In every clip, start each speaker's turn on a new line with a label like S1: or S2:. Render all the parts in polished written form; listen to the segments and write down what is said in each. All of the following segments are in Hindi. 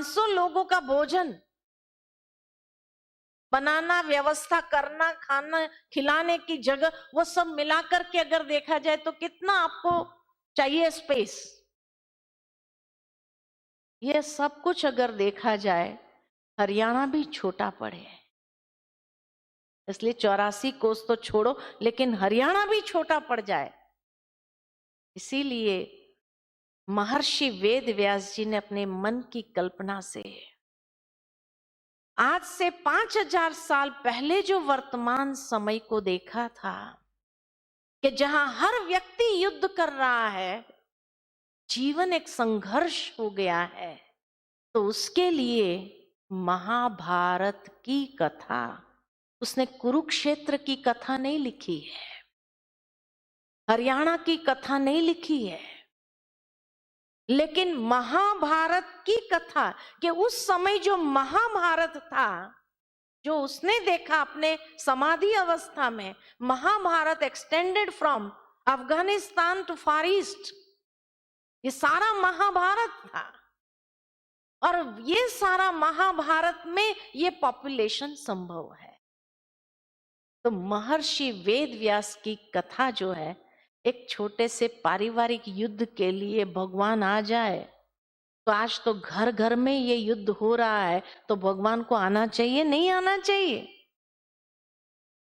S1: 500 लोगों का भोजन बनाना, व्यवस्था करना, खाना खिलाने की जगह, वो सब मिलाकर के अगर देखा जाए तो कितना आपको चाहिए स्पेस। ये सब कुछ अगर देखा जाए, हरियाणा भी छोटा पड़े, इसलिए 84 कोस तो छोड़ो, लेकिन हरियाणा भी छोटा पड़ जाए। इसीलिए महर्षि वेद व्यास जी ने अपने मन की कल्पना से आज से 5000 साल पहले जो वर्तमान समय को देखा था कि जहां हर व्यक्ति युद्ध कर रहा है, जीवन एक संघर्ष हो गया है, तो उसके लिए महाभारत की कथा, उसने कुरुक्षेत्र की कथा नहीं लिखी है, हरियाणा की कथा नहीं लिखी है, लेकिन महाभारत की कथा कि उस समय जो महाभारत था, जो उसने देखा अपने समाधि अवस्था में, Mahabharat extended from Afghanistan to far east, ये सारा महाभारत था। और ये सारा महाभारत में ये पॉपुलेशन संभव है। तो महर्षि वेद व्यास की कथा जो है, एक छोटे से पारिवारिक युद्ध के लिए भगवान आ जाए, तो आज तो घर घर में ये युद्ध हो रहा है, तो भगवान को आना चाहिए नहीं आना चाहिए?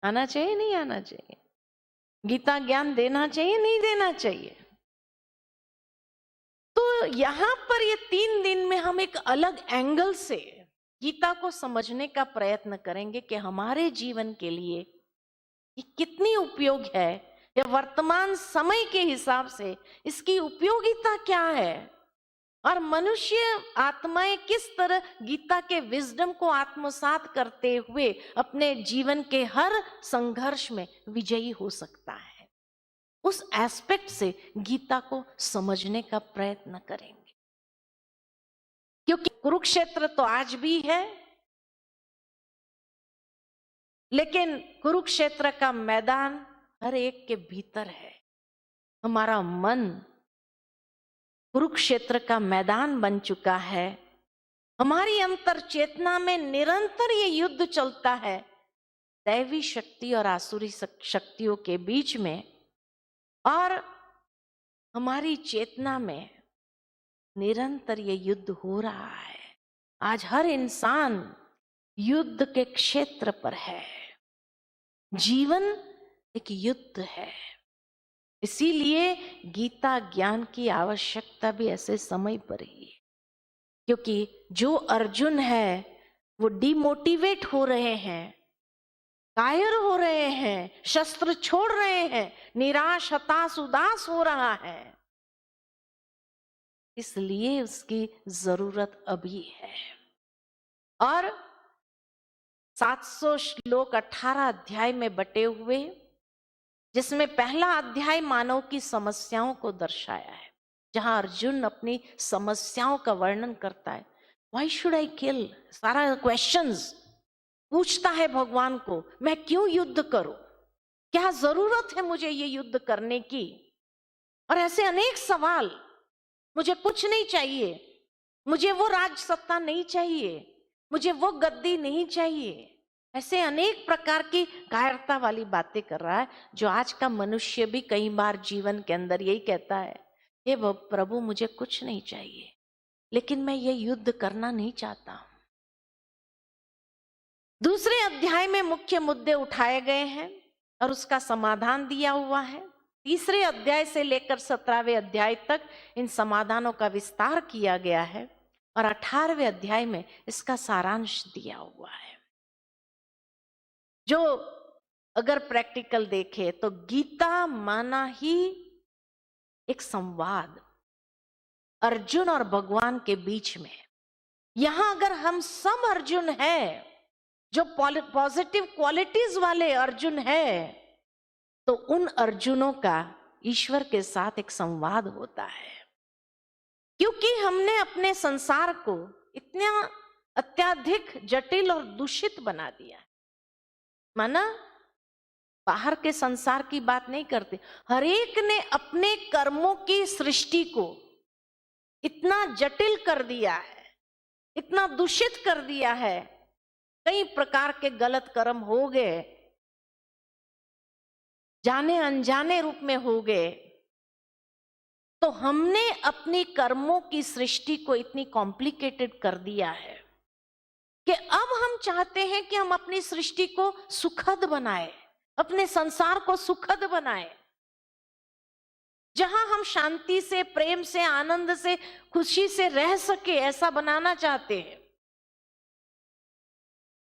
S1: आना चाहिए नहीं आना चाहिए? गीता ज्ञान देना चाहिए नहीं देना चाहिए? तो यहां पर ये 3 दिन में हम एक अलग एंगल से गीता को समझने का प्रयत्न करेंगे कि हमारे जीवन के लिए ये कितनी उपयोग है, या वर्तमान समय के हिसाब से इसकी उपयोगिता क्या है, और मनुष्य आत्माएं किस तरह गीता के विजडम को आत्मसात करते हुए अपने जीवन के हर संघर्ष में विजयी हो सकता है। उस एस्पेक्ट से गीता को समझने का प्रयत्न करेंगे, क्योंकि कुरुक्षेत्र तो आज भी है, लेकिन कुरुक्षेत्र का मैदान हर एक के भीतर है। हमारा मन कुरुक्षेत्र का मैदान बन चुका है। हमारी अंतर चेतना में निरंतर ये युद्ध चलता है, दैवी शक्ति और आसुरी शक्तियों के बीच में, और हमारी चेतना में निरंतर ये युद्ध हो रहा है। आज हर इंसान युद्ध के क्षेत्र पर है। जीवन एक युद्ध है। इसीलिए गीता ज्ञान की आवश्यकता भी ऐसे समय पर ही है, क्योंकि जो अर्जुन है वो डिमोटिवेट हो रहे हैं, कायर हो रहे हैं, शस्त्र छोड़ रहे हैं, निराश, हताश, उदास हो रहा है। इसलिए उसकी जरूरत अभी है। और 700 श्लोक 18 अध्याय में बटे हुए, जिसमें पहला अध्याय मानव की समस्याओं को दर्शाया है, जहां अर्जुन अपनी समस्याओं का वर्णन करता है। व्हाई शुड आई किल, सारा क्वेश्चंस पूछता है भगवान को, मैं क्यों युद्ध करूं, क्या जरूरत है मुझे ये युद्ध करने की, और ऐसे अनेक सवाल। मुझे कुछ नहीं चाहिए, मुझे वो राज सत्ता नहीं चाहिए, मुझे वो गद्दी नहीं चाहिए, ऐसे अनेक प्रकार की कायरता वाली बातें कर रहा है, जो आज का मनुष्य भी कई बार जीवन के अंदर यही कहता है, हे प्रभु मुझे कुछ नहीं चाहिए, लेकिन मैं ये युद्ध करना नहीं चाहता हूं। दूसरे अध्याय में मुख्य मुद्दे उठाए गए हैं और उसका समाधान दिया हुआ है। तीसरे अध्याय से लेकर 17वें अध्याय तक इन समाधानों का विस्तार किया गया है, और 18वें अध्याय में इसका सारांश दिया हुआ है। जो अगर प्रैक्टिकल देखे तो गीता माना ही एक संवाद अर्जुन और भगवान के बीच में। यहां अगर हम सब अर्जुन हैं, जो पॉजिटिव क्वालिटीज वाले अर्जुन हैं, तो उन अर्जुनों का ईश्वर के साथ एक संवाद होता है। क्योंकि हमने अपने संसार को इतना अत्यधिक जटिल और दूषित बना दिया है। माना बाहर के संसार की बात नहीं करते, हर एक ने अपने कर्मों की सृष्टि को इतना जटिल कर दिया है, इतना दूषित कर दिया है, कई प्रकार के गलत कर्म हो गए, जाने अनजाने रूप में हो गए, तो हमने अपनी कर्मों की सृष्टि को इतनी कॉम्प्लिकेटेड कर दिया है कि अब हम चाहते हैं कि हम अपनी सृष्टि को सुखद बनाए, अपने संसार को सुखद बनाए, जहां हम शांति से, प्रेम से, आनंद से, खुशी से रह सके, ऐसा बनाना चाहते हैं।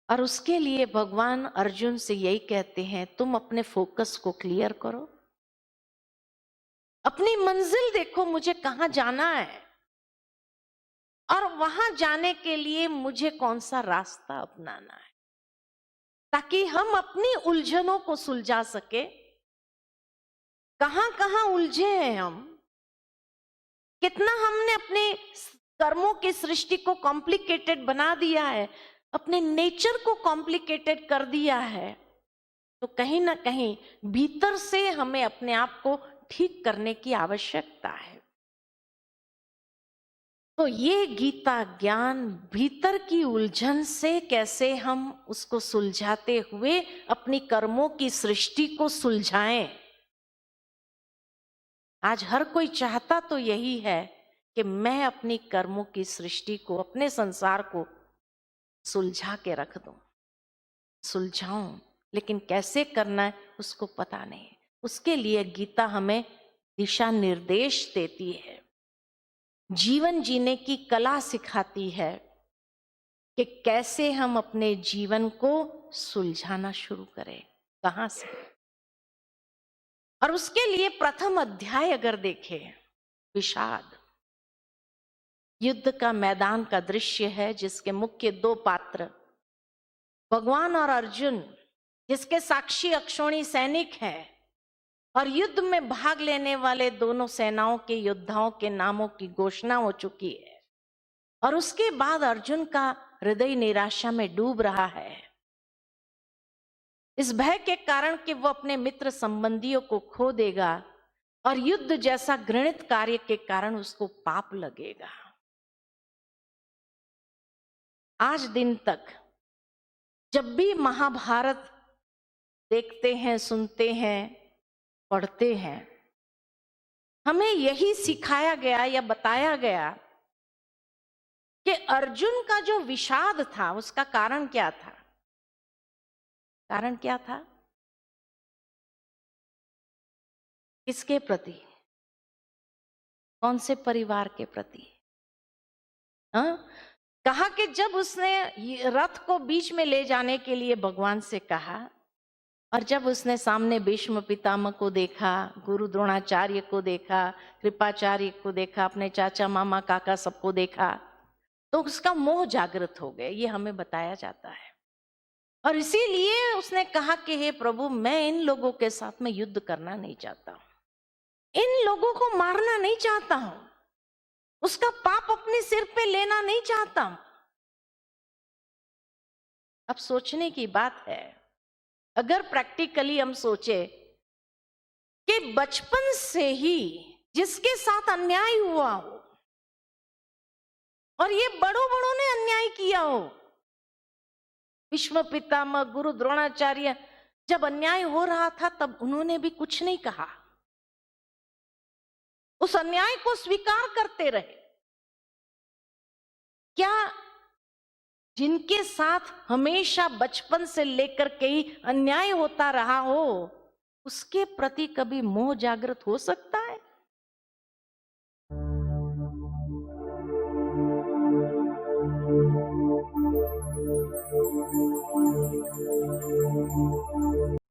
S1: और उसके लिए भगवान अर्जुन से यही कहते हैं, तुम अपने फोकस को क्लियर करो, अपनी मंजिल देखो, मुझे कहां जाना है और वहां जाने के लिए मुझे कौन सा रास्ता अपनाना है, ताकि हम अपनी उलझनों को सुलझा सके। कहां कहां उलझे हैं हम, कितना हमने अपने कर्मों की सृष्टि को कॉम्प्लिकेटेड बना दिया है, अपने नेचर को कॉम्प्लिकेटेड कर दिया है। तो कहीं ना कहीं भीतर से हमें अपने आप को ठीक करने की आवश्यकता है। तो ये गीता ज्ञान भीतर की उलझन से कैसे हम उसको सुलझाते हुए अपनी कर्मों की सृष्टि को सुलझाएं। आज हर कोई चाहता तो यही है कि मैं अपनी कर्मों की सृष्टि को, अपने संसार को सुलझा के रख दूं, सुलझाऊं, लेकिन कैसे करना है उसको पता नहीं। उसके लिए गीता हमें दिशा निर्देश देती है, जीवन जीने की कला सिखाती है कि कैसे हम अपने जीवन को सुलझाना शुरू करें, कहां से। और उसके लिए प्रथम अध्याय अगर देखें, विषाद, युद्ध का मैदान का दृश्य है, जिसके मुख्य दो पात्र भगवान और अर्जुन, जिसके साक्षी अक्षोणी सैनिक हैं, और युद्ध में भाग लेने वाले दोनों सेनाओं के योद्धाओं के नामों की घोषणा हो चुकी है। और उसके बाद अर्जुन का हृदय निराशा में डूब रहा है, इस भय के कारण कि वो अपने मित्र संबंधियों को खो देगा और युद्ध जैसा घृणित कार्य के कारण उसको पाप लगेगा। आज दिन तक जब भी महाभारत देखते हैं, सुनते हैं, पढ़ते हैं, हमें यही सिखाया गया या बताया गया कि अर्जुन का जो विषाद था उसका कारण क्या था। कारण क्या था? किसके प्रति? कौन से परिवार के प्रति? कहा कि जब उसने रथ को बीच में ले जाने के लिए भगवान से कहा, और जब उसने सामने भीष्म पितामह को देखा, गुरु द्रोणाचार्य को देखा, कृपाचार्य को देखा, अपने चाचा मामा काका सबको देखा, तो उसका मोह जागृत हो गया, ये हमें बताया जाता है। और इसीलिए उसने कहा कि हे प्रभु, मैं इन लोगों के साथ में युद्ध करना नहीं चाहता हूं, इन लोगों को मारना नहीं चाहता हूं, उसका पाप अपने सिर पे लेना नहीं चाहता हूं। अब सोचने की बात है, अगर प्रैक्टिकली हम सोचे कि बचपन से ही जिसके साथ अन्याय हुआ हो, और ये बड़ों बड़ों ने अन्याय किया हो, भीष्म पितामह, गुरु द्रोणाचार्य, जब अन्याय हो रहा था तब उन्होंने भी कुछ नहीं कहा, उस अन्याय को स्वीकार करते रहे। क्या जिनके साथ हमेशा बचपन से लेकर के ही अन्याय होता रहा हो, उसके प्रति कभी मोह जागृत हो सकता